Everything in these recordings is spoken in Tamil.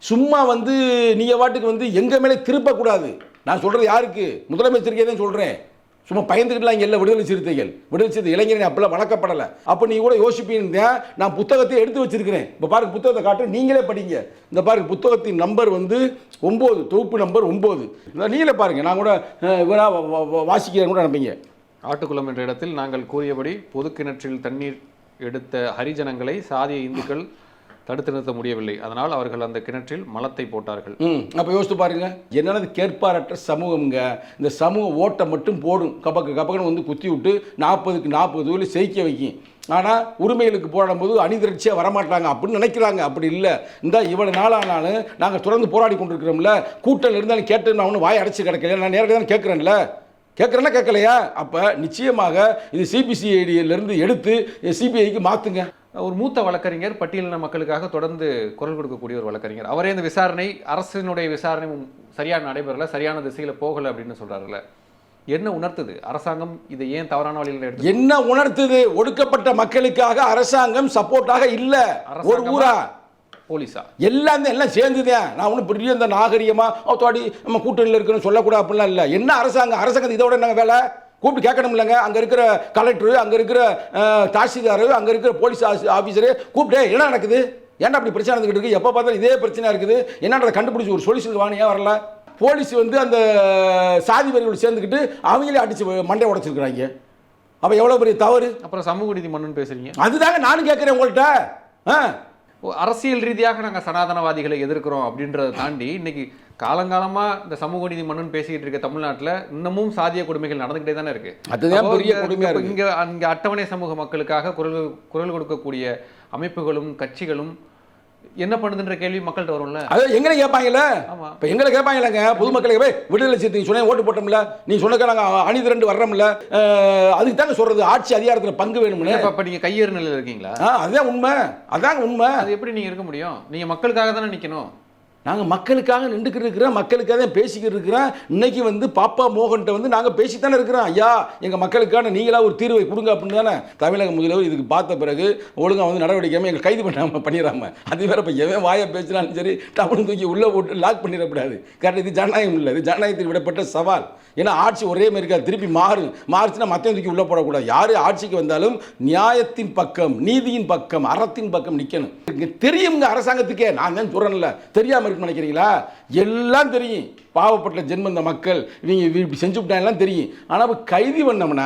சும்மா வந்து நீங்கள் வாட்டுக்கு வந்து எங்கள் மேலே திருப்பக்கூடாது. நான் சொல்கிறது யாருக்கு? முதலமைச்சருக்கே தான் சொல்கிறேன். சும்மா பயந்துக்கிட்டுலாம் இங்கே இல்லை. விடுதலை சிறுத்தை இளைஞர்கள் அப்பெல்லாம் வளர்க்கப்படலை. அப்போ நீங்கள் கூட யோசிப்பீங்க. நான் புத்தகத்தை எடுத்து வச்சிருக்கிறேன். இப்போ பாருங்க, புத்தகத்தை காட்டு, நீங்களே படிங்க. இந்த பாருங்க, புத்தகத்தின் நம்பர் வந்து 9, தொகுப்பு நம்பர் 9. நீங்களே பாருங்க, நான் கூட வாசிக்கிறேன் கூட நினைப்பீங்க. ஆட்டுக்குளம் என்ற இடத்தில் நாங்கள் கூறியபடி பொது கிணற்றில் தண்ணீர் எடுத்த ஹரிஜனங்களை சாதிய இந்துக்கள் தடுத்து நிறுத்த முடியவில்லை. அதனால் அவர்கள் அந்த கிணற்றில் மலத்தை போட்டார்கள். அப்போ யோசித்து பாருங்க, என்னென்னது கேட்பாரற்ற சமூகம்ங்க. இந்த சமூக ஓட்டை மட்டும் போடும், கப்பக்குன்னு வந்து குத்தி விட்டு 40க்கு 40 தொழில் செய்ய வைக்கும். ஆனால் உரிமைகளுக்கு போடும்போது அணிதிரட்சியாக வரமாட்டாங்க அப்படின்னு நினைக்கிறாங்க. அப்படி இல்லை. இந்த இவ்வளவு நாளானாலும் நாங்கள் தொடர்ந்து போராடி கொண்டிருக்கிறோம்ல. கூட்டல் இருந்தாலும் கேட்டு நான் ஒன்றும் வாய் அடைச்சி கிடக்கல. நான் நேரடியாக தான் கேட்குறேன்ல. கேட்குறேன்னா கேட்கலையா? அப்போ நிச்சயமாக இது சிபிசிஐடியிலிருந்து எடுத்து சிபிஐக்கு மாற்றுங்க. ஒரு மூத்த வழக்கறிஞர், பட்டியலின மக்களுக்காக தொடர்ந்து குரல் கொடுக்கக்கூடிய ஒரு வழக்கறிஞர், அவரே இந்த விசாரணை, அரசினுடைய விசாரணை சரியான நடைபெறல, சரியான திசையில் போகலை அப்படின்னு சொல்றாருல்ல. என்ன உணர்த்துது அரசாங்கம் இதை ஏன் தவறான வழியில் எடுத்து? என்ன உணர்த்துது? ஒடுக்கப்பட்ட மக்களுக்காக அரசாங்கம் சப்போர்ட்டாக இல்லை. ஒரு ஊரா போலீஸா எல்லாம் சேர்ந்துதான். நான் ஒன்றும் பெரிய இந்த நாகரிகமாக தோடி நம்ம கூட்டணியில் இருக்குன்னு சொல்லக்கூடாது அப்படிலாம் இல்லை. என்ன அரசாங்கம் இதோட என்ன வேலை? கூப்பிட்டு கேட்கணும் இல்லைங்க. அங்கே இருக்கிற கலெக்டரு, அங்கே இருக்கிற தாசில்தார், அங்கே இருக்கிற போலீஸ் ஆஃபீஸரு கூப்பிட்டு என்ன நடக்குது, ஏன்டா அப்படி பிரச்சனை நடந்துக்கிட்டு இருக்கு, எப்போ பார்த்தாலும் இதே பிரச்சனை இருக்குது, என்னன்றதை கண்டுபிடிச்சி ஒரு சொல்யூஷன் வாங்க. ஏன் வரல? போலீஸ் வந்து அந்த சாதி வரிகளோடு சேர்ந்துக்கிட்டு அவங்களே அடிச்சு மண்டை உடைச்சிருக்கிறாங்க. அப்போ எவ்வளோ பெரிய தவறு. அப்புறம் சமூக நீதி மண்ணுன்னு பேசுறீங்க. அதுதாங்க நானும் கேட்குறேன் உங்கள்கிட்ட. அரசியல் ரீதியாக நாங்கள் சனாதனவாதிகளை எதிர்க்கிறோம் அப்படின்றத தாண்டி இன்னைக்கு காலங்காலமாக இந்த சமூக நீதி மண்ணுன்னு பேசிக்கிட்டு இருக்க தமிழ்நாட்டில் இன்னமும் சாதிய கொடுமைகள் நடந்துகிட்டே தானே இருக்கு. அதுதான் பெரிய கொடுமையா இருக்கு. இங்கே அட்டவணை சமூக மக்களுக்காக குரல் கொடுக்கக்கூடிய அமைப்புகளும் கட்சிகளும் என்ன பண்ணுதுன்ற கேள்வி மக்கள்கிட்ட வரும்ல. அது எங்களை கேட்பாங்கல்ல. இப்போ எங்களை கேட்பாங்கல்லங்க, பொதுமக்களுக்கு போய் விடுதலை சிறுத்தை சொன்ன ஓட்டு போட்டோம்ல, நீ சொன்னக்க நாங்கள் அணிதிரண்டு வர்றோம்ல, அதுக்கு தாங்க சொல்றது ஆட்சி அதிகாரத்தில் பங்கு வேணும்னு. இப்போ நீங்கள் கையேறு நிலையில் இருக்கீங்களா? அதுதான் உண்மை. அதாங்க உண்மை. அது எப்படி நீங்கள் இருக்க முடியும்? நீங்கள் மக்களுக்காக தானே நிற்கணும். நாங்கள் மக்களுக்காக நின்றுக்கிட்டு இருக்கிறோம், மக்களுக்காக தான் பேசிக்கிட்டு இருக்கிறோம். இன்னைக்கு வந்து பாப்பா மோகன்கிட்ட வந்து நாங்கள் பேசித்தானே இருக்கிறோம். ஐயா, எங்கள் மக்களுக்கான நீங்களா ஒரு தீர்வை கொடுங்க அப்படின்னு தானே தமிழக முதல்வர் இதுக்கு பார்த்த பிறகு ஒழுங்காக வந்து நடவடிக்கையாமல் எங்கள் கைது பண்ணிடாமல் அது வேற. இப்போ எவன் வாயை பேசினாலும் சரி டவுன் தூக்கி உள்ளே போட்டு லாக் பண்ணிடக்கூடாது. கரெக்டாக இது ஜனநாயகம் இல்லை, இது ஜனநாயகத்தில் விடப்பட்ட சவால். ஏன்னா ஆட்சி ஒரே மாதிரி இருக்காது, திருப்பி மாறுச்சுன்னா மற்ற தூக்கி உள்ளே போடக்கூடாது. யார் ஆட்சிக்கு வந்தாலும் நியாயத்தின் பக்கம், நீதியின் பக்கம், அறத்தின் பக்கம் நிற்கணும். இங்கே தெரியுங்க அரசாங்கத்துக்கே. நான் தான் சொல்கிறேன்ல, தெரியாமல் நினைக்கிறீங்களா? எல்லாம் தெரியும். பாவப்பட்ட ஜென்மம் இந்த மக்கள், இவங்க இப்படி செஞ்சு விட்டாங்கலாம் தெரியும். ஆனால் கைது பண்ணோம்னா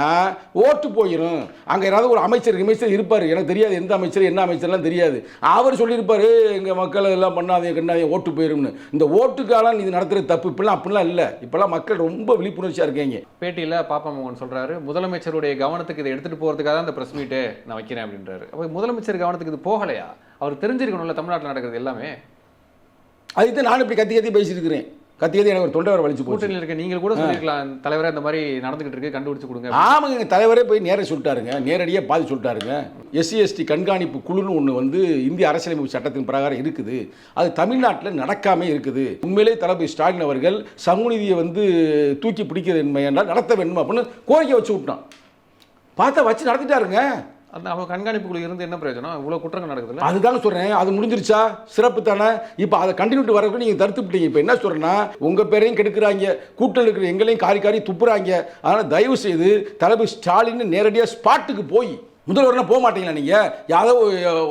ஓட்டு போயிடும். அங்கே யாராவது ஒரு அமைச்சர் இருப்பார், எனக்கு தெரியாது எந்த அமைச்சர் என்ன அமைச்சர்லாம் தெரியாது. அவர் சொல்லியிருப்பார் எங்கள் மக்கள் எல்லாம் பண்ணாதே ஓட்டு போயிரும்னு. இந்த ஓட்டுக்காலம் இது நடத்துறது தப்பு. இப்பெல்லாம் அப்படிலாம் இல்லை. இப்பெல்லாம் மக்கள் ரொம்ப விழிப்புணர்ச்சியாக இருக்காங்க. பேட்டியில் பாப்பா மோகன் சொல்கிறாரு, முதலமைச்சருடைய கவனத்துக்கு இதை எடுத்துகிட்டு போகிறதுக்காக தான் இந்த ப்ரெஸ் மீட்டே நான் வைக்கிறேன் அப்படின்றாரு. அப்போ முதலமைச்சர் கவனத்துக்கு இது போகலையா? அவர் தெரிஞ்சிருக்கணும்ல தமிழ்நாட்டில் நடக்கிறது எல்லாமே. அதுக்கு நான் இப்படி கத்தி பேசியிருக்கிறேன். எனக்கு ஒரு தொண்டை வர வலிச்சு போச்சு. கூட்டணியில் இருக்க நீங்கள் கூட சொல்லிருக்கலாம், தலைவரே இந்த மாதிரி நடந்துகிட்டு இருக்கு, கண்டுபிடிச்சு கொடுங்க. ஆமாங்க, எங்கள் தலைவரே போய் நேராக சொல்லிட்டாருங்க, நேரடியாக பாதி சொல்லிட்டாருங்க. SC/ST கண்காணிப்பு குழுன்னு ஒன்று வந்து இந்திய அரசியலமைப்பு சட்டத்தின் பிரகாரம் இருக்குது. அது தமிழ்நாட்டில் நடக்காமே இருக்குது. உண்மையிலே தளபதி ஸ்டாலின் அவர்கள் சமூக நீதியை வந்து தூக்கி பிடிக்கிறது என்றால் நடத்த வேண்டும் அப்படின்னு கோரிக்கை வச்சு விட்டான். பார்த்தா வச்சு நடத்திட்டாருங்க. அந்த அவங்க கண்காணிப்பு குழு இருந்து என்ன பிரயோஜனம்? இவ்வளோ குற்றங்கள் நடக்குதுல்ல. அதுதாங்க சொல்கிறேன். அது முடிஞ்சிருச்சா? சிறப்பு தானே. இப்போ அதை கண்டினியூட்டி வரக்கு நீங்கள் தடுத்துவிட்டீங்க. இப்போ என்ன சொல்கிறேன்னா, உங்கள் பேரையும் கெடுக்கிறாங்க, கூட்டல் இருக்கிற எங்களையும் காரி துப்புறாங்க. அதனால் தயவு செய்து தளபதி ஸ்டாலின் நேரடியாக ஸ்பாட்டுக்கு போய், முதல்வர்னா போக மாட்டீங்களா? நீங்கள் யாரோ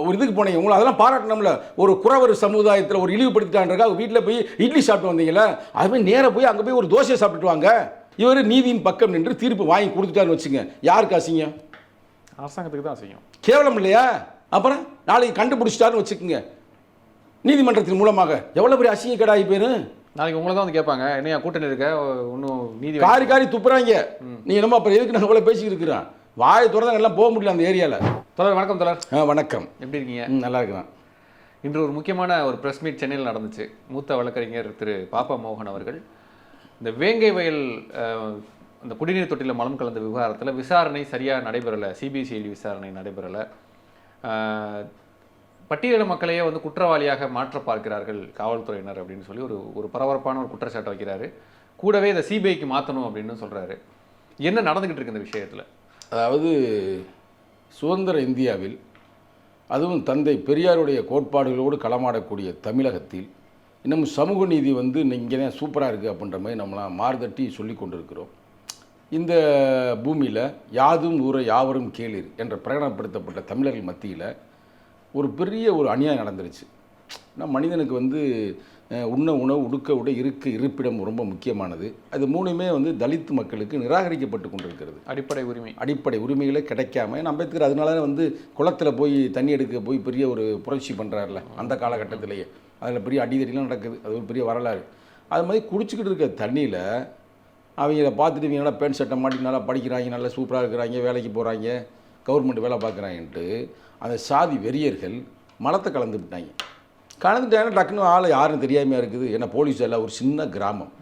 ஒரு இதுக்கு போனீங்க, உங்களை அதெல்லாம் பாராட்டணும்ல. ஒரு குறவர் சமுதாயத்தில் ஒரு இழிவுபடுத்திட்டான்றக்காக வீட்டில் போய் இட்லி சாப்பிட்டு வந்தீங்களா, அதுமாதிரி நேராக போய் அங்கே போய் ஒரு தோசையை சாப்பிட்டுட்டு வாங்க. இவர் நீதியின் பக்கம் நின்று தீர்ப்பு வாங்கி கொடுத்துட்டான்னு வச்சுங்க. யாருக்கு அசிங்கம்? அரசாங்கத்துக்கு தான் செய்யும். கேவலம் இல்லையா? அப்புறம் நாளைக்கு கண்டுபிடிச்சிட்டாருன்னு வச்சுக்கோங்க, நீதிமன்றத்தின் மூலமாக எவ்வளோ பெரிய அசிங்கக்கேடாகி போயிரு. நாளைக்கு உங்களை தான் வந்து கேட்பாங்க, என்னையா கூட்டணி இருக்க ஒன்றும் நீதி காரி துப்புறாங்க. நீ என்னமோ அப்புறம் எதுக்கு நாங்கள் இவ்வளோ பேசிக்கிட்டு இருக்கிறோம்? வாயை திறந்தாங்க எல்லாம் போக முடியல அந்த ஏரியாவில். தொடர் வணக்கம் தொடர். வணக்கம், எப்படி இருக்கீங்க? நல்லா இருக்கிறேன். இன்று ஒரு முக்கியமான ஒரு ப்ரெஸ் மீட் சென்னையில் நடந்துச்சு. மூத்த வழக்கறிஞர் திரு பாப்பா மோகன் அவர்கள் இந்த வேங்கை வயல் அந்த குடிநீர் தொட்டியில் மலம் கலந்த விவகாரத்தில் விசாரணை சரியாக நடைபெறலை, சிபிசிஐடி விசாரணை நடைபெறலை, பட்டியலின மக்களையே வந்து குற்றவாளியாக மாற்ற பார்க்கிறார்கள் காவல்துறையினர் அப்படின்னு சொல்லி ஒரு பரபரப்பான ஒரு குற்றச்சாட்டை வைக்கிறாரு. கூடவே இதை சிபிஐக்கு மாற்றணும் அப்படின்னு சொல்கிறாரு. என்ன நடந்துக்கிட்டு இருக்கு இந்த விஷயத்தில்? அதாவது சுதந்திர இந்தியாவில், அதுவும் தந்தை பெரியாருடைய கோட்பாடுகளோடு களமாடக்கூடிய தமிழகத்தில் இன்னும் சமூக நீதி வந்து இங்கே தான் சூப்பராக இருக்குது அப்படின்ற மாதிரி நம்மளாம் மார்தட்டி சொல்லி கொண்டிருக்கிறோம். இந்த பூமியில் யாதும் ஊர யாவரும் கேளீர் என்ற பிரகடனப்படுத்தப்பட்ட தமிழர்கள் மத்தியில் ஒரு பெரிய ஒரு அநியாயம் நடந்துருச்சு. மனிதனுக்கு வந்து உண்ண உணவு, உடுக்க உடை, இருப்பிடம் ரொம்ப முக்கியமானது. அது மூணுமே வந்து தலித் மக்களுக்கு நிராகரிக்கப்பட்டு கொண்டிருக்கிறது. அடிப்படை உரிமைகளே கிடைக்காம. ஏன்னா அம்பேத்கர் அதனால வந்து குளத்தில் போய் தண்ணி எடுக்க போய் பெரிய ஒரு புரட்சி பண்ணுறாருல அந்த காலகட்டத்திலேயே. அதில் பெரிய அடிதடிலாம் நடக்குது. அது ஒரு பெரிய வரலாறு. அது மாதிரி குடிச்சிக்கிட்டு இருக்க தண்ணியில் அவங்கள பார்த்துட்டு இவங்க நல்லா பேண்ட் சட்டை மாட்டி நல்லா படிக்கிறாங்க, நல்லா சூப்பராக இருக்கிறாங்க, வேலைக்கு போகிறாங்க, கவர்மெண்ட் வேலை பார்க்குறாங்கன்ட்டு அந்த சாதி வெறியர்கள் மலத்தை கலந்து விட்டாங்க. கலந்துட்டாங்கன்னா டக்குன்னு ஆள் யாரும் தெரியாமையாக இருக்குது. ஏன்னா போலீஸ் எல்லாம் ஒரு சின்ன கிராமம்.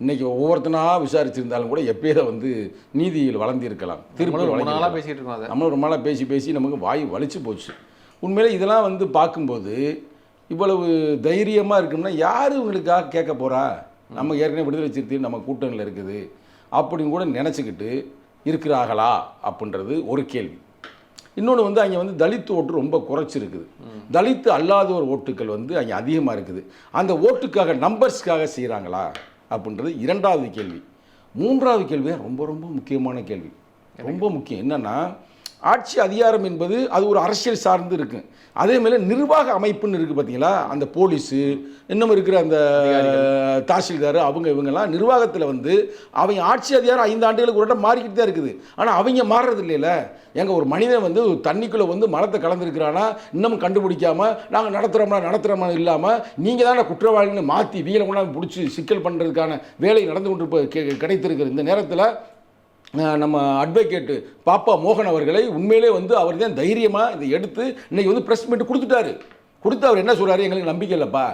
இன்றைக்கி ஒவ்வொருத்தனாக விசாரிச்சிருந்தாலும் கூட எப்பயோ வந்து நீதியில் வளர்ந்திருக்கலாம். நம்மளும் ரொம்ப நாளாக பேசி நமக்கு வாய் வலிச்சு போச்சு. உண்மையிலே இதெல்லாம் வந்து பார்க்கும்போது இவ்வளவு தைரியமாக இருக்குன்னா யார் இவங்களுக்காக கேட்க போகிறா? நம்ம ஏற்கனவே விடுதலை சிறுத்தைகள் நம்ம கூட்டணியில் இருக்குது அப்படின்னு கூட நினச்சிக்கிட்டு இருக்கிறார்களா அப்படின்றது ஒரு கேள்வி. இன்னொன்று வந்து அங்கே வந்து தலித் ஓட்டு ரொம்ப குறைச்சிருக்குது. தலித்து அல்லாதோர் ஓட்டுக்கள் வந்து அங்கே அதிகமாக இருக்குது. அந்த ஓட்டுக்காக நம்பர்ஸ்க்காக செய்கிறாங்களா அப்படின்றது இரண்டாவது கேள்வி. மூன்றாவது கேள்வி ரொம்ப ரொம்ப முக்கியமான கேள்வி. ரொம்ப முக்கியம் என்னென்னா, ஆட்சி அதிகாரம் என்பது அது ஒரு அரசியல் சார்ந்து இருக்குது. அதேமாதிரி நிர்வாக அமைப்புன்னு இருக்குது பார்த்தீங்களா, அந்த போலீஸு இன்னும் இருக்கிற அந்த தாசில்தார் இவங்கெல்லாம் நிர்வாகத்தில் வந்து அவங்க ஆட்சி அதிகாரம் 5 ஆண்டுகளுக்கு ஒரு இடம் மாறிக்கிட்டு தான் இருக்குது. ஆனால் அவங்க மாறுறது இல்லைல்ல. எங்கள் ஒரு மனிதன் வந்து தண்ணிக்குள்ளே வந்து மலத்தை கலந்துருக்கிறானா இன்னமும் கண்டுபிடிக்காமல் நாங்கள் நடத்துகிறோமா இல்லாமல் நீங்கள் தானே குற்றவாளின்னு மாற்றி வீரை கொண்டாந்து பிடிச்சி சிக்கல் பண்ணுறதுக்கான வேலை நடந்து கொண்டு கிடைத்திருக்கிற இந்த நேரத்தில் நம்ம அட்வொகேட்டு பாப்பா மோகன் அவர்களை உண்மையிலே வந்து அவர் தான் தைரியமாக இதை எடுத்து இன்றைக்கி வந்து ப்ரெஸ் மீட் கொடுத்து அவர் என்ன சொல்கிறாரு, எங்களுக்கு நம்பிக்கை இல்லைப்பா.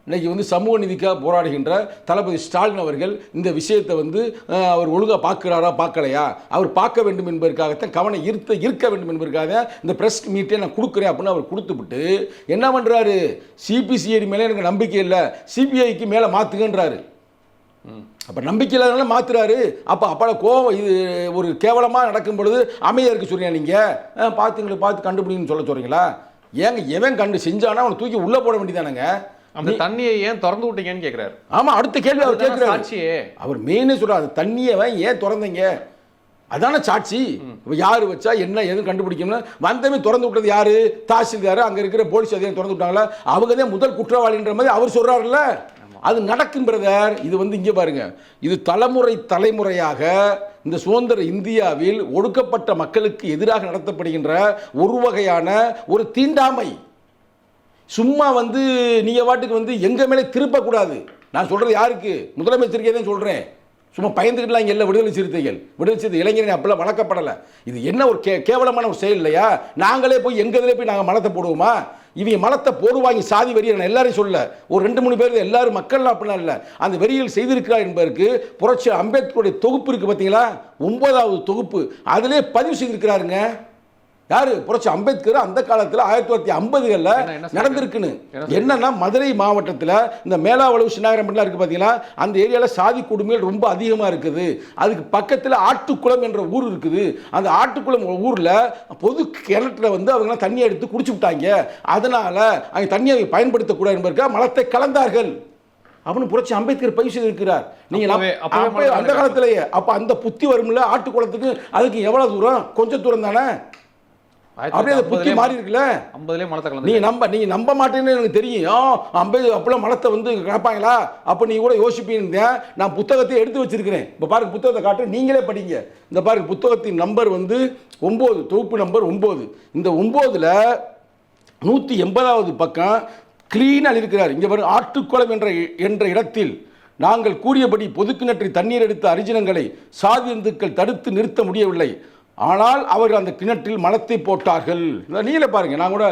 இன்றைக்கி வந்து சமூக நீதிக்காக போராடுகின்ற தளபதி ஸ்டாலின் அவர்கள் இந்த விஷயத்தை வந்து அவர் ஒழுங்காக பார்க்கலையா, அவர் பார்க்க வேண்டும் என்பதற்காகத்தான் கவனம் இருக்க வேண்டும் என்பதற்காக இந்த ப்ரெஸ் மீட்டே நான் கொடுக்குறேன் அப்படின்னு அவர் கொடுத்துவிட்டு என்ன பண்ணுறாரு, சிபிசிஐடி மேலே எனக்கு நம்பிக்கை இல்லை, சிபிஐக்கு மேலே மாற்றுங்கன்றாரு. அப்போ நம்பிக்கை இல்லாதனால மாற்றுறாரு. அப்போ கோவம் இது ஒரு கேவலமாக நடக்கும் பொழுது அமைதியாக இருக்க சொல்றீங்க. நீங்கள் பார்த்து கண்டுபிடிங்கன்னு சொல்ல சொல்கிறீங்களா? ஏங்க எவன் செஞ்சானா அவனை தூக்கி உள்ளே போட வேண்டியதானங்க. அந்த தண்ணியை ஏன் திறந்து விட்டீங்கன்னு கேட்குறாரு. ஆமாம், அடுத்த கேள்வி அவர் கேட்குறாரு. அவர் மெயினே சொல்கிறார், தண்ணியை ஏன் திறந்தீங்க, அதான சாட்சி. இப்போ யார் வச்சா என்ன எதுவும் கண்டுபிடிக்கணும்னு வந்தமே திறந்து விட்டது யார்? தாசில்தார், அங்கே இருக்கிற போலீஸ் அதிகாரி திறந்து விட்டாங்களா, அவங்க தான் முதல் குற்றவாளின்ற மாதிரி அவர் சொல்கிறாருல்ல. அது நடக்கும் பிரதர். இது வந்து இங்கே பாருங்க, இது தலைமுறையாக இந்த சுதந்திர இந்தியாவில் ஒடுக்கப்பட்ட மக்களுக்கு எதிராக நடத்தப்படுகின்ற ஒரு வகையான ஒரு தீண்டாமை. சும்மா வந்து நீங்கள் வாட்டுக்கு வந்து எங்கள் மேலே திருப்பக்கூடாது. நான் சொல்கிறது யாருக்கு? முதலமைச்சருக்கே தான் சொல்கிறேன். சும்மா பயந்துக்கிட்டலாம் இங்கே இல்லை. விடுதலை சிறுத்தை இளைஞரை அப்பெல்லாம் வளர்க்கப்படலை. இது என்ன ஒரு கேவலமான ஒரு செயல் இல்லையா? நாங்களே போய் எங்கள் இதில் போய் நாங்கள் மலத்தை போடுவோமா? இவங்க மலத்தை போடுவாங்க சாதி வெறியை எல்லாரையும் சொல்ல, ஒரு 2-3 பேர் எல்லாரும் மக்கள்லாம் அப்படிலாம் இல்லை. அந்த வெறியில் செய்திருக்கிறார் என்பதற்கு புரட்சி அம்பேத்கருடைய தொகுப்பு இருக்குது பார்த்தீங்களா, 9வது தொகுப்பு, அதிலே பதிவு செய்திருக்கிறாருங்க. யாரு? புரட்சி அம்பேத்கர். அந்த காலத்தில் 1950களில் நடந்திருக்குன்னு. என்னன்னா, மதுரை மாவட்டத்தில் இந்த மேலாவளவு சின்னாகரம்பட்டிலாம் இருக்குது பார்த்தீங்களா, அந்த ஏரியாவில் சாதி கொடுமைகள் ரொம்ப அதிகமாக இருக்குது. அதுக்கு பக்கத்தில் ஆட்டுக்குளம் என்ற ஊர் இருக்குது. அந்த ஆட்டுக்குளம் ஊரில் பொது கிணற்றில் வந்து அவங்களாம் தண்ணியை எடுத்து குடிச்சு விட்டாங்க. அதனால் அங்கே தண்ணியை பயன்படுத்தக்கூடாது என்பதற்காக மலத்தை கலந்தார்கள் அப்படின்னு புரட்சி அம்பேத்கர் பதிவு செய்திருக்கிறார். நீங்கள் அந்த காலத்திலேயே அப்போ அந்த புத்தி வரும்ல ஆட்டுக்குளத்துக்கு, அதுக்கு எவ்வளோ தூரம்? கொஞ்சம் தூரம் தானே. அப்படியே அந்த புத்தி மாறி இருக்குல்ல. நீங்க நம்ப மாட்டேன்னு எனக்கு தெரியும். அப்பெல்லாம் மலத்தை வந்து கிடப்பாங்களா அப்போ நீங்க கூட யோசிப்பீங்க. நான் புத்தகத்தை எடுத்து வச்சிருக்கிறேன். இப்போ பாருங்க, புத்தகத்தை காட்டு, நீங்களே படிங்க. இந்த பாருங்க, புத்தகத்தின் நம்பர் வந்து 9, தொகுப்பு நம்பர் 9. இந்த 9ல் 180வது பக்கம் கிளீனாக இருக்கிறார். இங்கே பாருங்க, ஆட்டுக்குளம் என்ற இடத்தில் நாங்கள் கூறியபடி பொதுக்கிணற்றில் தண்ணீர் எடுத்த அரிஜனங்களை சாதி இந்துக்கள் தடுத்து நிறுத்த முடியவில்லை. ஆனால் அவர்கள் அந்த கிணற்றில் மலத்தை போட்டார்கள். நீங்களே பாருங்க, நான் கூட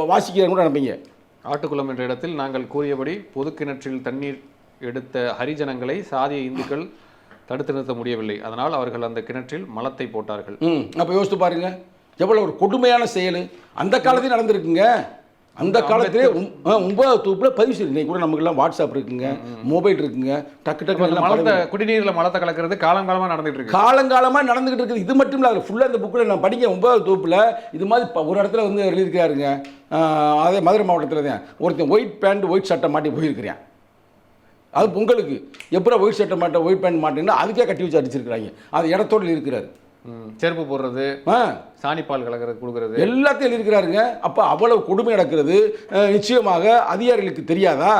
வாசிக்கிறேன் கூட நினைப்பீங்க. ஆட்டுக்குளம் என்ற இடத்தில் நாங்கள் கூறியபடி பொது கிணற்றில் தண்ணீர் எடுத்த ஹரிஜனங்களை சாதிய இந்துக்கள் தடுத்து நிறுத்த முடியவில்லை, அதனால் அவர்கள் அந்த கிணற்றில் மலத்தை போட்டார்கள். அப்போ யோசித்து பாருங்க, எவ்வளோ ஒரு கொடுமையான செயல் அந்த காலத்தில் நடந்திருக்குங்க. அந்த காலத்திலே 9வது தொகுப்புல பதிவு செய்யுது. இன்னைக்கு கூட நமக்குலாம் வாட்ஸ்அப் இருக்குங்க, மொபைல் இருக்குங்க, டக்கு டக்கு எல்லாம் மலத்தை குடிநீர்ல மலத்தை கலக்கிறது காலங்காலமா நடந்துட்டு இருக்கு. காலங்காலமா நடந்துகிட்டு இருக்குது. இது மட்டும் இல்லை, அதில் ஃபுல்லாக இந்த புக்கில் நான் படிக்க 9வது தொகுப்புல இது மாதிரி ஒரு இடத்துல வந்து எழுதியிருக்காருங்க. அதே மதுரை மாவட்டத்தில் தான் ஒருத்தன் ஒயிட் பேண்ட் ஒயிட் சட்டை மாட்டி போயிருக்கிறேன். அது பொங்கலுக்கு எப்போ ஒயிட் சட்டை மாட்ட ஒயிட் பேண்ட் மாட்டேன்னா அதுக்கே கட்டி வச்சு அடிச்சிருக்கிறாங்க. அது இடத்தோடு இருக்கிறாரு. செருப்பு போடுறது, சாணிப்பால் கலக்கிறது, கொடுக்கறது எல்லாத்தையும் எழுதியிருக்கிறாருங்க. அப்போ அவ்வளவு கொடுமை நடக்கிறது நிச்சயமாக அதிகாரிகளுக்கு தெரியாதா?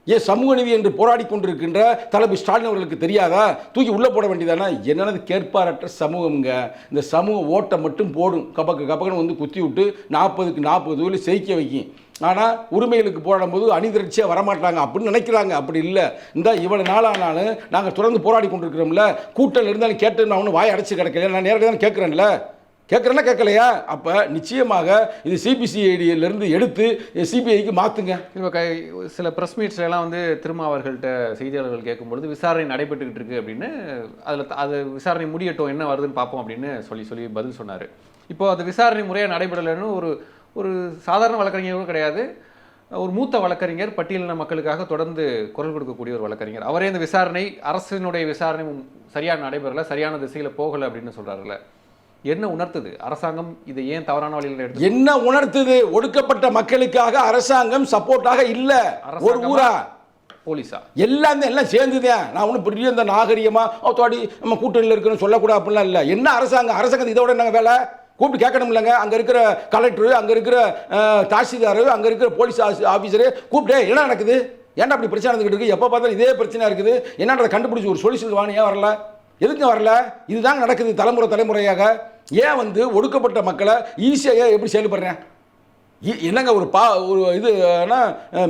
ஏன் சமூக நீதி என்று போராடி கொண்டிருக்கின்ற தளபதி ஸ்டாலின் அவர்களுக்கு தெரியாதா? தூக்கி உள்ளே போட வேண்டியதானே? என்னது கேட்பாரற்ற சமூகம்ங்க. இந்த சமூக ஓட்டை மட்டும் போடும், கப்பக்கன்னு வந்து குத்தி விட்டு 40க்கு 40 தொழில் செய்க வைக்கும். ஆனால் உரிமைகளுக்கு போராடும் போது அணிதிரட்சியாக வரமாட்டாங்க அப்படின்னு நினைக்கிறாங்க. அப்படி இல்லை. இந்த இவ்வளவு நாளானாலும் நாங்கள் தொடர்ந்து போராடி கொண்டிருக்கிறோம்ல, கூட்டம் இருந்தாலும் கேட்டு நான் ஒன்றும் வாய் அடைச்சி கிடக்கல, நான் நேரடியாக தான் கேட்குறேன்ல, கேட்குறேன்னா கேட்கலையா? அப்போ நிச்சயமாக இது சிபிசிஐடியிலேருந்து எடுத்து சிபிஐக்கு மாற்றுங்க. இப்போ சில ப்ரெஸ் மீட்ஸ்லாம் வந்து திருமாவர்கள்ட்ட செய்தியாளர்கள் கேட்கும்பொழுது விசாரணை நடைபெற்றுக்கிட்டு இருக்கு அப்படின்னு, அது விசாரணை முடியட்டும், என்ன வருதுன்னு பார்ப்போம் அப்படின்னு சொல்லி பதில் சொன்னார். இப்போ அது விசாரணை முறையாக நடைபெறலைன்னு ஒரு சாதாரண வழக்கறிஞரும் கிடையாது, ஒரு மூத்த வழக்கறிஞர், பட்டியலின மக்களுக்காக தொடர்ந்து குரல் கொடுக்கக்கூடிய ஒரு வழக்கறிஞர், அவரே இந்த விசாரணை அரசினுடைய விசாரணை சரியாக நடைபெறலை, சரியான திசையில் போகலை அப்படின்னு சொல்கிறாருல்ல. என்ன உணர்த்துது அரசாங்கம் இதை ஏன் தவறான வழியில் எடுத்து? என்ன உணர்த்துது? ஒடுக்கப்பட்ட மக்களுக்காக அரசாங்கம் சப்போர்ட்டாக இல்ல. ஒரு ஊரா போலீஸா எல்லாம் சேர்ந்துதான். நான் ஒன்றும் பெரிய இந்த நாகரிகமா தோடி நம்ம கூட்டணியில் இருக்கணும்னு சொல்லக்கூடாது அப்படிலாம் இல்லை. என்ன அரசாங்கம் இதோட என்ன வேலை? கூப்பிட்டு கேட்கணும் இல்லைங்க. அங்கே இருக்கிற கலெக்டரு, அங்கே இருக்கிற தாசில்தார், அங்கே இருக்கிற போலீஸ் ஆஃபீஸரு கூப்பிட்டு என்ன நடக்குது, ஏன்டா அப்படி பிரச்சனை நடந்துக்கிட்டு இருக்கு, எப்போ பார்த்தாலும் இதே பிரச்சனையாக இருக்குது, என்னன்றதை கண்டுபிடிச்சி ஒரு சொல்யூஷன் வாங்க. ஏன் வரல? எதுக்கு வரல? இதுதாங்க நடக்குது தலைமுறையாக. ஏன் வந்து ஒடுக்கப்பட்ட மக்களை ஈஸியாக எப்படி செயல்படுறேன்? என்னங்க ஒரு இதுனா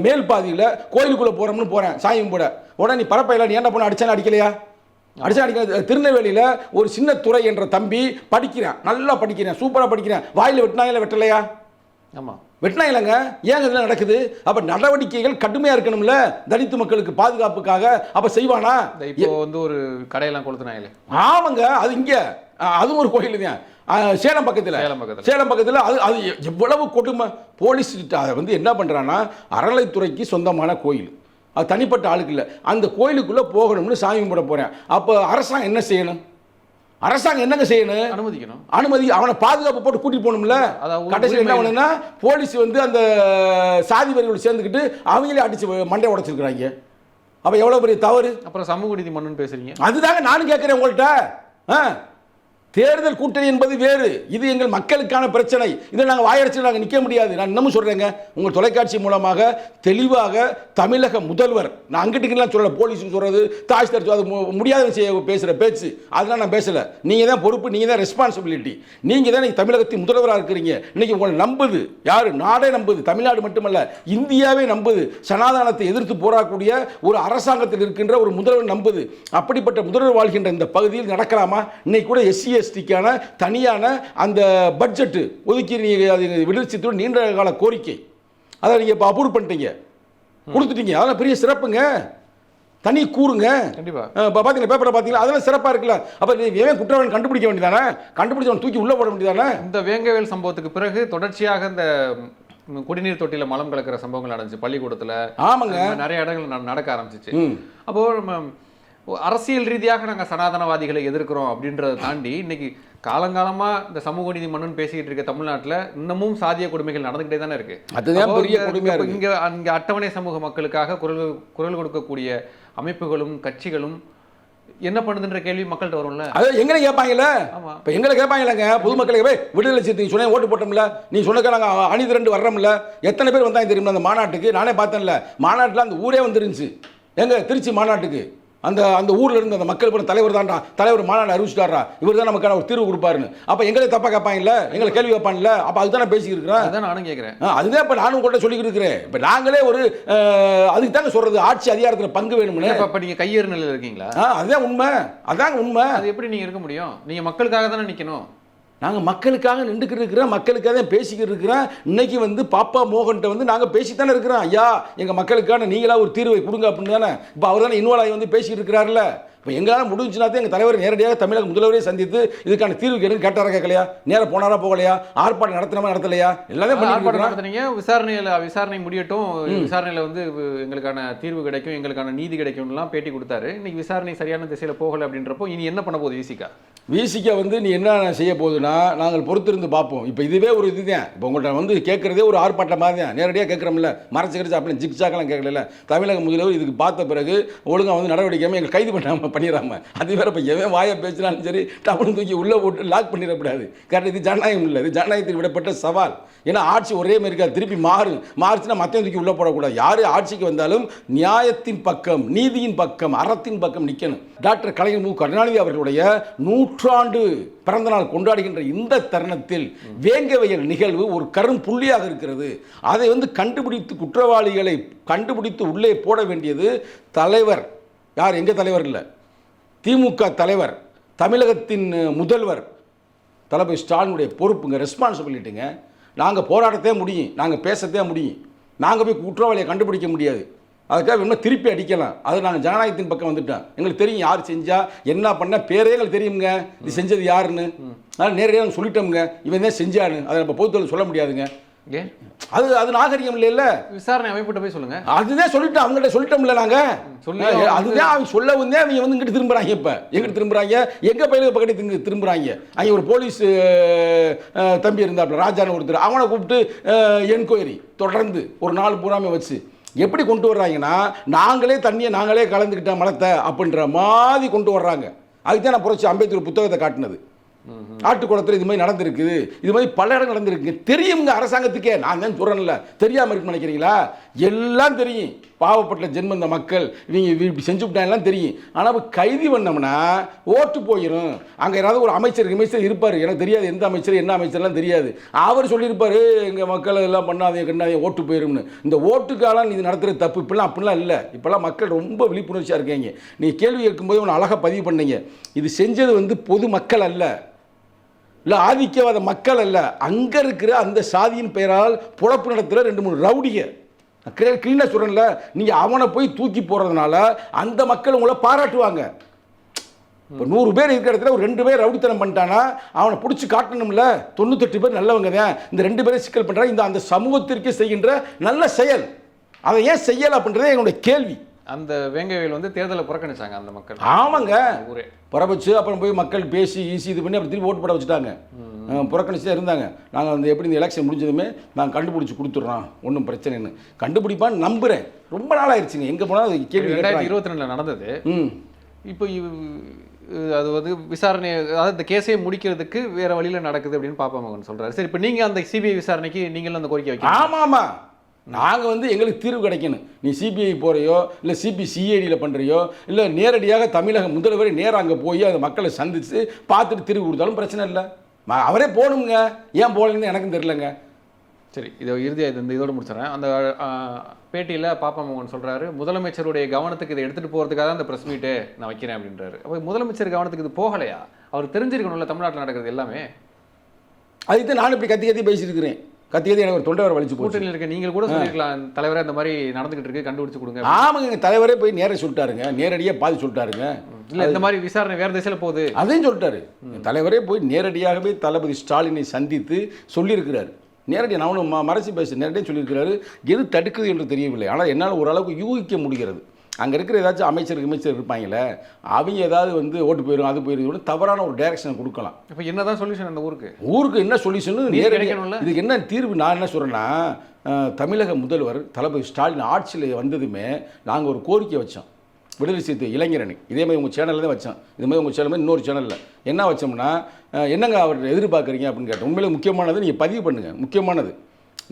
மேல் பாதியில் கோயிலுக்குள்ளே போகிறோம்னு போகிறேன் சாமி போட, உடனே நீ பரப்பையில் நீ என்ன பண்ண அடிச்சானு அடிக்கலையா? அடிக்க திருநெல்வேலியில் ஒரு சின்ன துறை என்ற தம்பி படிக்கிறேன், நல்லா படிக்கிறேன், சூப்பராக படிக்கிறேன், வாயில் வெட்டினாயில வெட்டலையா? ஆமாம், வெட்டினா இல்லைங்க. ஏங்க இதெல்லாம் நடக்குது? அப்போ நடவடிக்கைகள் கடுமையாக இருக்கணும்ல தலித்து மக்களுக்கு பாதுகாப்புக்காக. அப்போ செய்வானா? இப்போ வந்து ஒரு கடையெல்லாம் கொளுத்துனாங்களே. ஆமாங்க, அது இங்கே அதுவும் ஒரு கோயில் தான், சேலம் பக்கத்தில். அது எவ்வளவு கொடுமை. போலீஸ் அதை வந்து என்ன பண்ணுறான்னா, அறநிலைத்துறைக்கு சொந்தமான கோயில், அது தனிப்பட்ட ஆளுக்கு இல்லை. அந்த கோயிலுக்குள்ளே போகணும்னு சாமி கும்பிட போகிறேன். அப்போ அரசாங்கம் என்ன செய்யணும்? அரசாங்கம் என்னங்க செய்யணும்? அனுமதி. அவனை பாதுகாப்பு போட்டு கூட்டிட்டு போகணும்ல. கடைசியில் என்ன பண்ணுன்னா போலீஸ் வந்து அந்த சாதி வரியோடு சேர்ந்துக்கிட்டு அவங்களே அடிச்சு மண்டை உடைச்சிருக்கிறாங்க. அப்போ எவ்வளோ பெரிய தவறு. அப்புறம் சமூக நீதி மண்ணுன்னு பேசுறீங்க. அதுதாங்க நானும் கேட்குறேன் உங்கள்கிட்ட. தேர்தல் கூட்டணி என்பது வேறு, இது எங்கள் மக்களுக்கான பிரச்சனை. இதை நாங்கள் வாயடிச்சு நாங்கள் நிற்க முடியாது. நான் இன்னமும் சொல்கிறேங்க, உங்கள் தொலைக்காட்சி மூலமாக தெளிவாக தமிழக முதல்வர், நான் அங்கிட்டுக்கெல்லாம் சொல்லலை, போலீஸுக்கு சொல்கிறது, தாசில்தார் அது முடியாத பேசுகிற பேச்சு அதெல்லாம் நான் பேசலை. நீங்கள் தான் பொறுப்பு, நீங்கள் தான் ரெஸ்பான்சிபிலிட்டி. நீங்கள் தான் இன்றைக்கி தமிழகத்தின் முதல்வராக இருக்கிறீங்க. இன்றைக்கி உங்களை நம்புது யார்? நாடே நம்புது, தமிழ்நாடு மட்டுமல்ல இந்தியாவே நம்புது. சனாதானத்தை எதிர்த்து போராடக்கூடிய ஒரு அரசாங்கத்தில் இருக்கின்ற ஒரு முதல்வர் நம்புது. அப்படிப்பட்ட முதல்வர் வாழ்கின்ற இந்த பகுதியில் நடக்கலாமா? இன்னைக்கு கூட SC/ST-க்கான தனியான அந்த பட்ஜெட் ஒதுக்கி நீங்கள் விடுவிச்சு நீண்ட கால கோரிக்கை, அதை நீங்கள் இப்போ அப்ரூவ் பண்ணிட்டீங்க, கொடுத்துட்டீங்க. அதெல்லாம் பெரிய சிறப்புங்க. தனி கூறுங்க. கண்டிப்பாக பார்த்தீங்களா, பேப்பரை பார்த்தீங்களா, அதெல்லாம் சிறப்பாக இருக்குல்ல. அப்போ ஏன் குற்றவாளி கண்டுபிடிக்க வேண்டியதானே? கண்டுபிடிச்சவன் தூக்கி உள்ளே போட வேண்டியதானே? இந்த வேங்கவேல் சம்பவத்துக்கு பிறகு தொடர்ச்சியாக இந்த குடிநீர் தொட்டியில் மலம் கலக்கிற சம்பவங்கள் நடந்துச்சு பள்ளிக்கூடத்தில். ஆமாங்க, நிறைய இடங்கள் நடக்க ஆரம்பிச்சிச்சு. அப்போ நம்ம அரசியல் ரீதியாக நாங்கள் சனாதனவாதிகளை எதிர்க்கிறோம் அப்படின்றத தாண்டி இன்னைக்கு காலங்காலமாக இந்த சமூக நீதி மண்ணுன்னு பேசிக்கிட்டு இருக்க தமிழ்நாட்டில் இன்னமும் சாதிய கொடுமைகள் நடந்துகிட்டே தானே இருக்கு. இங்கே அட்டவணை சமூக மக்களுக்காக குரல் கொடுக்கக்கூடிய அமைப்புகளும் கட்சிகளும் என்ன பண்ணுதுன்ற கேள்வி மக்கள்கிட்ட வரும்ல. அது எங்களை கேட்பாங்கல்ல. இப்போ எங்களை கேட்பாங்கல்லங்க, பொதுமக்களுக்கு போய் விடுதலை சிறுத்தை சொன்ன ஓட்டு போட்டோம்ல, நீ சொன்னக்க நாங்கள் அணிதிரண்டு வர்றோம்ல, எத்தனை பேர் வந்தாங்க தெரியுமா அந்த மாநாட்டுக்கு? நானே பார்த்தேன்ல, மாநாட்டில் அந்த ஊரே வந்துருந்துச்சு. எங்க திருச்சி மாநாட்டுக்கு அந்த ஊரில் இருந்து அந்த மக்கள் கூட தலைவர் தான்டா, தலைவர் மாநாடு அறிவிச்சுட்டாரா, இவர் தான் நமக்கான ஒரு தீர்வு கொடுப்பாருன்னு. அப்போ எங்களை தப்பாக கேட்பாங்கல்ல, எங்களை கேள்வி கேட்பாங்கல்ல. அப்போ அதுதானே பேசிக்கிறேன், அதுதான் நானும் கேட்குறேன். அதுதான் இப்போ நானும் கூட சொல்லிக்கிட்டு இருக்கிறேன். இப்போ நாங்களே ஒரு அதுக்கு தாங்க சொல்கிறது, ஆட்சி அதிகாரத்தில் பங்கு வேணும்னு. அப்போ நீங்கள் கையேறு நிலையில் இருக்கீங்களா? அதுதான் உண்மை, அதாங்க உண்மை. அது எப்படி நீங்கள் இருக்க முடியும்? நீங்கள் மக்களுக்காக தானே நிற்கணும். நாங்கள் மக்களுக்காக நின்றுக்கிட்டு இருக்கிறோம், மக்களுக்காக தான் பேசிக்கிட்டு இருக்கிறோம். இன்னைக்கு வந்து பாப்பா மோகன்கிட்ட வந்து நாங்கள் பேசித்தானே இருக்கிறோம். ஐயா, எங்கள் மக்களுக்கான நீங்களாக ஒரு தீர்வை கொடுங்க அப்படின்னு தானே இப்போ அவர் தானே இன்வால்வ் ஆகி வந்து பேசிக்கிட்டு இருக்கிறாருல்ல. இப்போ எங்களால் முடிஞ்சுனா தான் எங்கள் தலைவர் நேரடியாக தமிழக முதல்வரை சந்தித்து இதுக்கான தீர்வு கேட்டு கேட்டாரா கேட்கலையா, நேரம் போனாரா போகலையா, ஆர்ப்பாட்டம் நடத்தினமா நடத்தலையா, எல்லாமே ஆர்ப்பாட்டம் பண்ணி நடத்துனீங்க. விசாரணை முடியட்டும், விசாரணையில வந்து எங்களுக்கான தீர்வு கிடைக்கும், எங்களுக்கான நீதி கிடைக்கும்லாம் பேட்டி கொடுத்தாரு. இன்னைக்கு விசாரணை சரியான திசையில போகல அப்படின்றப்போ இனி என்ன பண்ண போகுது விசிகா? விசிகா வந்து நீ என்ன செய்ய போகுதுன்னா நாங்கள் பொறுத்திருந்து பார்ப்போம். இப்போ இதுவே ஒரு இதுதான், இப்போ உங்கள்கிட்ட வந்து கேட்குறதே ஒரு ஆர்ப்பாட்டம் மாதிரி தான், நேரடியாக கேட்குறோம்ல, மறைச்சு கிடச்சி அப்படின்னு ஜிக்ஜாக்கெல்லாம் கேட்கல. தமிழக முதல்வர் இதுக்கு பார்த்த பிறகு ஒழுங்காக வந்து நடவடிக்கையாமல் எங்கள் கைது பண்ணாமல் பண்ணிடாமல், அது வேறு இப்போ எவன் வாயை பேசினாலும் சரி டபுள் தூக்கி உள்ளே போட்டு லாக் பண்ணிடக்கூடாது. கரெக்ட், இது ஜனநாயகம் இல்லை, இது ஜனநாயகத்தில் விடப்பட்ட சவால். ஏன்னா ஆட்சி ஒரே மாதிரி இருக்காது, திருப்பி மாறுச்சுன்னா மற்ற தூக்கி உள்ளே போடக்கூடாது. யார் ஆட்சிக்கு வந்தாலும் நியாயத்தின் பக்கம், நீதியின் பக்கம், அறத்தின் பக்கம் நிற்கணும். டாக்டர் கலைஞர் மு கருணாநிதி அவர்களுடைய 100ஆண்டு பிறந்த நாள் கொண்டாடுகின்ற இந்த தருணத்தில் வேங்கவயல் நிகழ்வு ஒரு கரும் புள்ளியாக இருக்கிறது. அதை வந்து கண்டுபிடித்து குற்றவாளிகளை கண்டுபிடித்து உள்ளே போட வேண்டியது தலைவர். யார்? எங்கள் தலைவர் இல்லை, திமுக தலைவர், தமிழகத்தின் முதல்வர் தளபதி ஸ்டாலினுடைய பொறுப்புங்க, ரெஸ்பான்சிபிலிட்டிங்க. நாங்கள் போராடத்தே முடியும், நாங்கள் பேசத்தே முடியும், நாங்கள் போய் குற்றவாளியை கண்டுபிடிக்க முடியாது. அதுக்காக இன்னும் திருப்பி அடிக்கலாம். அது நாங்கள் ஜனநாயகத்தின் பக்கம் வந்துட்டோம். எங்களுக்கு தெரியும் யார் செஞ்சா என்ன பண்ண, பேரே எங்களுக்கு தெரியுங்க, இது செஞ்சது யாருன்னு. அதனால் நேரடியாக நாங்கள் சொல்லிட்டோம்ங்க, இவன் தான் செஞ்சான்னு. அதை நம்ம பொதுத்தொழில் சொல்ல முடியாதுங்க. அது நாகரிகம் இல்லைல்ல. விசாரணை அமைப்பிட்ட போய் சொல்லுங்க. அதுதான் சொல்லிட்டோம், அவங்கள்ட்ட சொல்லிட்டோம்ல நாங்கள். அதுதான் அவங்க சொல்ல வந்து அவங்க வந்து இங்கிட்டு திரும்புறாங்க. இப்போ எங்கிட்டு திரும்புறாங்க, எங்கள் பயிலுக்கு பக்கத்து திரும்புறாங்க. அங்கே ஒரு போலீஸ் தம்பி இருந்தாப்புல, ராஜான்னு ஒருத்தர், அவனை கூப்பிட்டு என்கொயரி தொடர்ந்து ஒரு நாள் பூராமே வச்சு எப்படி கொண்டு வர்றாங்கன்னா, நாங்களே தண்ணியை நாங்களே கலந்துக்கிட்டோம் மலத்தை அப்படின்ற மாதிரி கொண்டு வர்றாங்க. அதுதான் நான் புரட்சி அம்பேத்கர் புத்தகத்தை காட்டினது. ஆட்டுக்குளத்தில் இது மாதிரி நடந்திருக்குது, இது மாதிரி பல இடம் நடந்திருக்கு. தெரியுங்க அரசாங்கத்துக்கே, நான் தான் சொல்கிறேன்ல, தெரியாமல் இருக்குன்னு நினைக்கிறீங்களா? எல்லாம் தெரியும். பாவப்பட்ட ஜென்ம இந்த மக்கள் இவங்க இப்படி செஞ்சு விட்டாங்கலாம் தெரியும். ஆனால் கைது பண்ணோம்னா ஓட்டு போயிடும். அங்கே யாராவது ஒரு அமைச்சர் இருப்பார், எனக்கு தெரியாது எந்த அமைச்சர் என்ன அமைச்சர்லாம் தெரியாது, அவர் சொல்லியிருப்பார் எங்கள் மக்கள் எல்லாம் பண்ணாதீங்க ஓட்டு போயிடும்னு. இந்த ஓட்டுக்காலாம் இது நடத்துகிறது தப்பு. இப்பெல்லாம் அப்படிலாம் இல்லை. இப்போல்லாம் மக்கள் ரொம்ப விழிப்புணர்ச்சியாக இருக்கீங்க. நீங்கள் கேள்வி கேட்கும்போது ஒன்று அழகாக பதிவு பண்ணீங்க. இது செஞ்சது வந்து பொது மக்கள் அல்ல, இல்லை ஆதிக்கவாத மக்கள் அல்ல, அங்கே இருக்கிற அந்த சாதியின் பெயரால் பொழப்பு நடத்துகிற 2-3 ரவுடிக. கிளீனாக சொல்கிறேன்ல, நீங்கள் அவனை போய் தூக்கி போடுறதுனால அந்த மக்கள் உங்களை பாராட்டுவாங்க. இப்போ 100 பேர் இருக்கிற இடத்துல ஒரு 2 பேர் ரவுடித்தனம் பண்ணிட்டானா அவனை பிடிச்சி காட்டணும்ல. 98 பேர் நல்லவங்க தான், இந்த 2 பேரை சிக்கல் பண்ணுறாங்க. இந்த அந்த சமூகத்திற்கு செய்கின்ற நல்ல செயல், அதை ஏன் செய்யலை அப்படின்றதே என்னுடைய கேள்வி. அந்த வேங்கவேல் வந்து தேர்தலை புறக்கணிச்சாங்க அந்த மக்கள். ஆமாங்க, ஊரே புறப்பச்சு அப்புறம் போய் மக்கள் பேசி இது பண்ணி அப்புறம் திரும்பி ஓட்டு போட வச்சுட்டாங்க. புறக்கணிச்சு தான் இருந்தாங்க. நாங்கள் வந்து எப்படி இந்த எலெக்ஷன் முடிஞ்சதுமே நாங்கள் கண்டுபிடிச்சி கொடுத்துட்றோம், ஒன்றும் பிரச்சனைன்னு கண்டுபிடிப்பான்னு நம்புகிறேன். ரொம்ப நாள் ஆயிடுச்சுங்க. எங்கே போனால் அது கேள்வி 2022 நடந்தது. இப்போ அது வந்து விசாரணை, அதாவது இந்த கேஸையே முடிக்கிறதுக்கு வேற வழியில் நடக்குது அப்படின்னு பாப்பா மகன் சொல்கிறாரு. சரி, இப்போ நீங்கள் அந்த சிபிஐ விசாரணைக்கு நீங்களும் அந்த கோரிக்கை வைக்க? ஆமாம், நாங்கள் வந்து எங்களுக்கு தீர்வு கிடைக்கணும். நீ சிபிஐ போகிறையோ இல்லை சிபிசிஐடியில் பண்ணுறியோ இல்லை நேரடியாக தமிழக முதல்வரை நேராக அங்கே போய் அந்த மக்களை சந்தித்து பார்த்துட்டு தீர்வு கொடுத்தாலும் பிரச்சனை இல்லை. அவரே போகணுங்க, ஏன் போகலன்னு எனக்கும் தெரியலங்க. சரி, இதை இறுதியாக இதோடு முடிச்சிடறேன். அந்த பேட்டியில் பாப்பா மோகன் சொல்கிறாரு, முதலமைச்சருடைய கவனத்துக்கு இதை எடுத்துகிட்டு போகிறதுக்காக தான் அந்த ப்ரெஸ் மீட்டே நான் வைக்கிறேன் அப்படின்றாரு. அப்போ முதலமைச்சர் கவனத்துக்கு இது போகலையா? அவர் தெரிஞ்சிருக்கணும்ல தமிழ்நாட்டில் நடக்கிறது எல்லாமே. அதுக்கு நான் இப்படி கத்தி பேசியிருக்கிறேன். கத்தியது எனக்கு ஒரு தொண்டை வர வலிச்சு போச்சு. கூட்டணியில் இருக்க நீங்கள் கூட சொல்லிருக்கலாம், தலைவரே இந்த மாதிரி நடந்துகிட்டு இருக்கு, கண்டுபிடிச்சு கொடுங்க. ஆமாங்க, எங்கள் தலைவரே போய் நேரே சொல்லிட்டாருங்க, நேரடியாக பாதி சொல்லிட்டாருங்க. இல்லை இந்த மாதிரி விசாரணை வேறு திசையில் போகுது அதையும் சொல்லிட்டாரு. தலைவரே போய் நேரடியாகவே தளபதி ஸ்டாலினை சந்தித்து சொல்லியிருக்கிறார். நேரடியாக நான் ஒன்றும் மறைச்சி பேச நேரடியாக சொல்லியிருக்கிறாரு. எது தடுக்குது என்று தெரியவில்லை, ஆனால் என்னால் ஓரளவுக்கு யூகிக்க முடிகிறது. அங்கே இருக்கிற ஏதாச்சும் அமைச்சர் இருப்பாங்களே, அவங்க ஏதாவது வந்து ஓட்டு போயிடும் அது போயிடும் தவறான ஒரு டைரக்ஷனை கொடுக்கலாம். இப்போ என்னதான் சொல்யூஷன் அந்த ஊருக்கு என்ன சொல்யூஷன், இதுக்கு என்ன தீர்வு? நான் என்ன சொல்கிறேன்னா, தமிழக முதல்வர் தளபதி ஸ்டாலின் ஆட்சியில் வந்ததுமே நாங்கள் ஒரு கோரிக்கை வச்சோம், விடுதலை சிறுத்தை இளைஞரணி. இதே மாதிரி உங்கள் சேனலில் தான் வச்சோம். இது மாதிரி உங்கள் சேனல் இன்னொரு சேனலில் என்ன வச்சோம்னா, என்னங்க அவர் எதிர்பார்க்குறீங்க அப்படின்னு கேட்டேன். உண்மையிலே முக்கியமானது நீங்கள் பதிவு பண்ணுங்கள். முக்கியமானது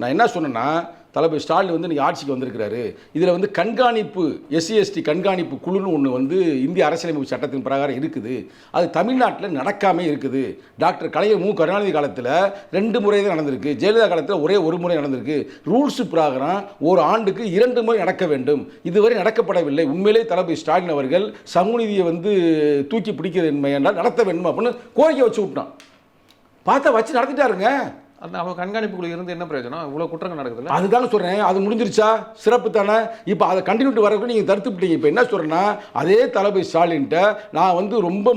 நான் என்ன சொன்னேன்னா, தளபதி ஸ்டாலின் வந்து நீங்கள் ஆட்சிக்கு வந்திருக்கிறாரு, இதில் வந்து கண்காணிப்பு SC/ST கண்காணிப்பு குழுன்னு ஒன்று வந்து இந்திய அரசியலமைப்பு சட்டத்தின் பிரகாரம் இருக்குது. அது தமிழ்நாட்டில் நடக்காமல் இருக்குது. டாக்டர் கலைஞர் மு கருணாநிதி காலத்தில் 2 முறை தான் நடந்திருக்கு, ஜெயலலிதா காலத்தில் ஒரே ஒரு முறை நடந்திருக்கு. ரூல்ஸ் பிரகாரம் ஒரு ஆண்டுக்கு 2 முறை நடக்க வேண்டும், இதுவரை நடக்கப்படவில்லை. உண்மையிலே தளபதி ஸ்டாலின் அவர்கள் சமூக நீதியை வந்து தூக்கி பிடிக்கிறது என்றால் நடத்த வேண்டும் அப்படின்னு கோரிக்கை வச்சு விட்டோம். பார்த்தா வச்சு நடத்திட்டாருங்க. அந்த அவங்க கண்காணிப்புக்குள்ள இருந்து என்ன பிரயோஜனம்? இவ்வளவு குற்றங்கள் நடக்குதுல்ல. அதுதாங்க சொல்றேன். அது முடிஞ்சிருச்சா? சிறப்பு தானே. இப்போ அதை கண்டினியூட்டி வரக்கு நீங்கள் தடுத்துப்பிட்டீங்க. இப்போ என்ன சொல்கிறேன்னா, அதே தளபதி ஸ்டாலின்ட்ட நான் வந்து ரொம்ப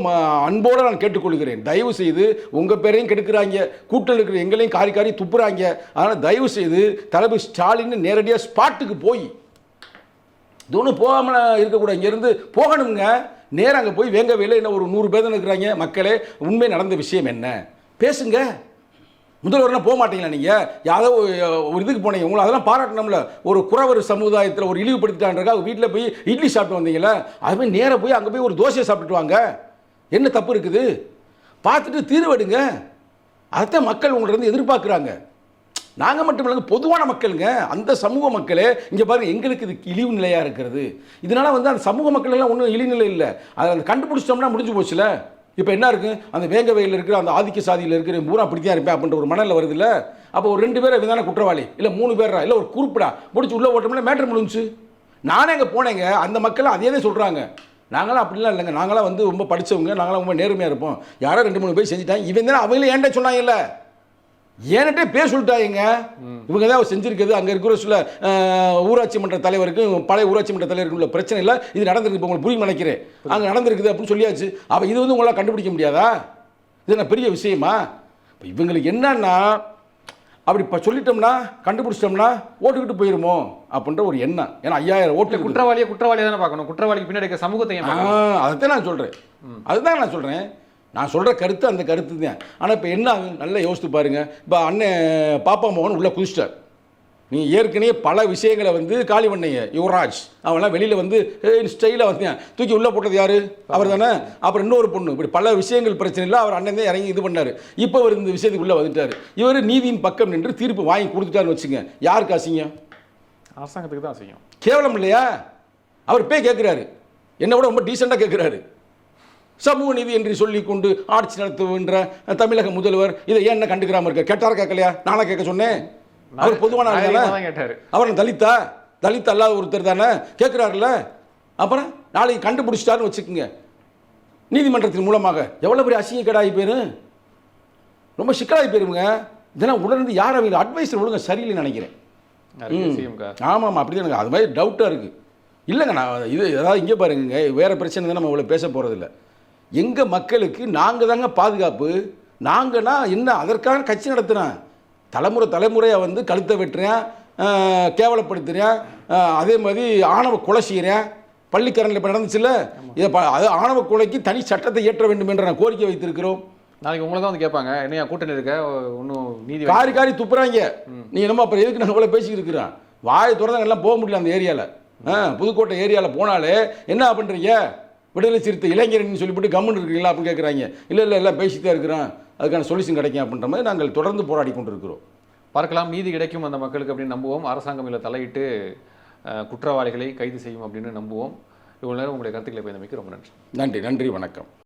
அன்போடு நான் கேட்டுக்கொள்கிறேன். தயவு செய்து உங்கள் பேரையும் கெடுக்கிறாங்க, கூட்டத்தில் இருக்கிற எங்களையும் காரி காரி துப்புறாங்க. அதனால் தயவு செய்து தளபதி ஸ்டாலின் நேரடியாக ஸ்பாட்டுக்கு போய் இது ஒன்றும் போகாமல் இருக்கக்கூடாது. இங்கேருந்து போகணுங்க. நேராக அங்கே போய் வேங்கவேல என்ன ஒரு 100 பேர் இருக்கிறாங்க. மக்களே, உண்மை நடந்த விஷயம் என்ன பேசுங்க. முதல்வர்லாம் போக மாட்டீங்களா? நீங்கள் யாரோ ஒரு இதுக்கு போனீங்க, உங்களை அதெல்லாம் பாராட்டணும்ல. ஒரு குறவர் சமுதாயத்தில் ஒரு இழிவுபடுத்திட்டான்றக்கா வீட்டில் போய் இட்லி சாப்பிட்டு வந்தீங்களா? அதுமாதிரி நேராக போய் அங்கே போய் ஒரு தோசையை சாப்பிட்டுட்டு வாங்க. என்ன தப்பு இருக்குது? பார்த்துட்டு தீர்வெடுங்க. அதைத்தான் மக்கள் உங்கள்கிட்ட எதிர்பார்க்குறாங்க. நாங்கள் மட்டும் இல்லைங்க, பொதுவான மக்களுங்க, அந்த சமூக மக்களே. இங்கே பாருங்கள், எங்களுக்கு இது இழிவு நிலையாக இருக்கிறது. இதனால் வந்து அந்த சமூக மக்கள் எல்லாம் ஒன்றும் இழிநிலை இல்லை. அதை அந்த கண்டுபிடிச்சிட்டோம்னா முடிஞ்சு போச்சுல. இப்போ என்ன இருக்குது, அந்த வேங்கவையில் இருக்கிற அந்த ஆதிக்க சாதியில் இருக்கிற பூரா அப்படித்தான் இருப்பேன் அப்படின்ற ஒரு மணலில் வருது இல்லை. அப்போ ஒரு 2 பேரை தானே குற்றவாளி, இல்லை 3 பேரா, இல்லை ஒரு குறிப்பிடா முடிச்சு உள்ளே ஓட்டோம்னா மேட்ரு முடிஞ்சு. நானே அங்கே போனேங்க, அந்த மக்கள் அதே தான் சொல்கிறாங்க. நாங்களாம் அப்படிலாம் இல்லைங்க, நாங்களாம் வந்து ரொம்ப படித்தவங்க, நாங்களாம் ரொம்ப நேர்மையாக இருப்போம். யாரோ 2-3 பேர் செஞ்சுட்டாங்க, இவன் தானே அவங்களே ஏன்டா சொன்னாங்கல்ல, ஏன்ட்டே பேர் சொல்லிட்டாங்க. இவங்க தான் செஞ்சுருக்குது. அங்கே இருக்கிற சில ஊராட்சி மன்ற தலைவருக்கு, பழைய ஊராட்சி மன்ற தலைவருக்கு உள்ள பிரச்சனை இல்லை, இது நடந்திருக்கு. இப்போ உங்களுக்கு புரியும் நினைக்கிறேன். அங்கே நடந்திருக்குது அப்படின்னு சொல்லியாச்சு. அப்போ இது வந்து உங்களால் கண்டுபிடிக்க முடியாதா? இது என்ன பெரிய விஷயமா? இப்போ இவங்களுக்கு என்னன்னா, அப்படி இப்போ சொல்லிட்டோம்னா கண்டுபிடிச்சிட்டோம்னா ஓட்டுக்கிட்டு போயிருமோ அப்படின்ற ஒரு எண்ணம். ஏன்னா 5000 ஓட்டு. குற்றவாளியை தானே பார்க்கணும், குற்றவாளிக்கு பின்னாடி இருக்க சமூகத்தை. அதைத்தான் நான் சொல்கிறேன். அதுதான் நான் சொல்கிறேன். நான் சொல்கிற கருத்து அந்த கருத்து தான். ஆனால் இப்போ என்ன ஆகும் நல்லா யோசித்து பாருங்கள். இப்போ அண்ணன் பாப்பா மோகன் உள்ளே குதிச்சிட்டார். நீங்கள் ஏற்கனவே பல விஷயங்களை வந்து காளிவண்ணைய யுவராஜ் அவன்லாம் வெளியில் வந்து ஸ்டைலாக வந்து தூக்கி உள்ளே போட்டது யார்? அவர் தானே. அப்புறம் இன்னொரு பொண்ணு, இப்படி பல விஷயங்கள் பிரச்சனை இல்லை. அவர் அண்ணன் தான் இறங்கி இது பண்ணார். இப்போ அவர் இந்த விஷயத்துக்கு உள்ளே வந்துட்டார். இவர் நீதியின் பக்கம் நின்று தீர்ப்பு வாங்கி கொடுத்துட்டாருன்னு வச்சுங்க. யாருக்கு அசிங்கம்? அரசாங்கத்துக்கு தான் அசிங்கம். கேவலம் இல்லையா? அவர் போய் கேட்குறாரு, என்னை விட ரொம்ப டீசெண்டாக கேட்குறாரு. சமூக நீதி என்று சொல்லி கொண்டு ஆட்சி நடத்துகின்ற தமிழக முதல்வர் இதை ஏன் என்ன கண்டுக்கிறாம இருக்க? கேட்டாரா கேட்கலையா? நானா கேட்க சொன்னேன். அவர் பொதுவான ஆள் தானே. அவர் தலித் அல்லாத ஒருத்தர் தானே, கேட்குறாருல்ல. அப்புறம் நாளைக்கு கண்டுபிடிச்சிட்டாருன்னு வச்சுக்கோங்க, நீதிமன்றத்தின் மூலமாக எவ்வளோ பெரிய அசிங்கக்கேடாகி போயிரும், ரொம்ப சிக்கலாகி போயிருங்க. இதெல்லாம் உடனே யார் அவங்க அட்வைஸர் ஒழுங்க சரியில்லைன்னு நினைக்கிறேன். ஆமாம், அப்படி தான் எனக்கு அது மாதிரி டவுட்டாக இருக்குது. இல்லைங்க, நான் இது ஏதாவது இங்கே பாருங்க, வேறு பிரச்சனை தான் நம்ம இவ்வளோ பேச போகிறதில்ல. எங்கள் மக்களுக்கு நாங்கள் தாங்க பாதுகாப்பு. நாங்கன்னா என்ன, அதற்காக கட்சி நடத்துகிறேன். தலைமுறையாக வந்து கழுத்தை வெட்டுறேன், கேவலப்படுத்துகிறேன். அதே மாதிரி ஆணவ கொலை செய்கிறேன். பள்ளிக்கரணில் இப்போ நடந்துச்சுல்ல, இதை அது ஆணவ கொலைக்கு தனி சட்டத்தை இயற்ற வேண்டும் என்று நான் கோரிக்கை வைத்திருக்கிறோம். நாளைக்கு உங்களை தான் வந்து கேட்பாங்க, என்ன கூட்டணி இருக்க ஒன்றும் நீதி காரி துப்புறாங்க. நீ என்னமோ அப்புறம் எதுக்கு நான் இவ்வளோ பேசிக்கிட்டு இருக்கிறேன்? வாயை திறந்தாங்க எல்லாம் போக முடியல அந்த ஏரியாவில். புதுக்கோட்டை ஏரியாவில் போனாலே என்ன பண்ணுறீங்க, விடுதலை சிறுத்தை இளைஞர்னு சொல்லிவிட்டு கம்முன்னு இருக்கிறீங்களா அப்படின்னு கேட்குறாங்க. இல்லை எல்லாம் பேசித்தான் இருக்கிறோம், அதுக்கான சொல்யூஷன் கிடைக்கும் அப்படின்ற மாதிரி நாங்கள் தொடர்ந்து போராடி கொண்டு இருக்கிறோம். பார்க்கலாம், நீதி கிடைக்கும் அந்த மக்களுக்கு அப்படின்னு நம்புவோம். அரசாங்கம் இதில் தலையிட்டு குற்றவாளிகளை கைது செய்யும் அப்படின்னு நம்புவோம். இவ்வளோ நேரம் உங்களுடைய கருத்துக்களை பயந்தமைக்கு ரொம்ப நன்றி. நன்றி, வணக்கம்.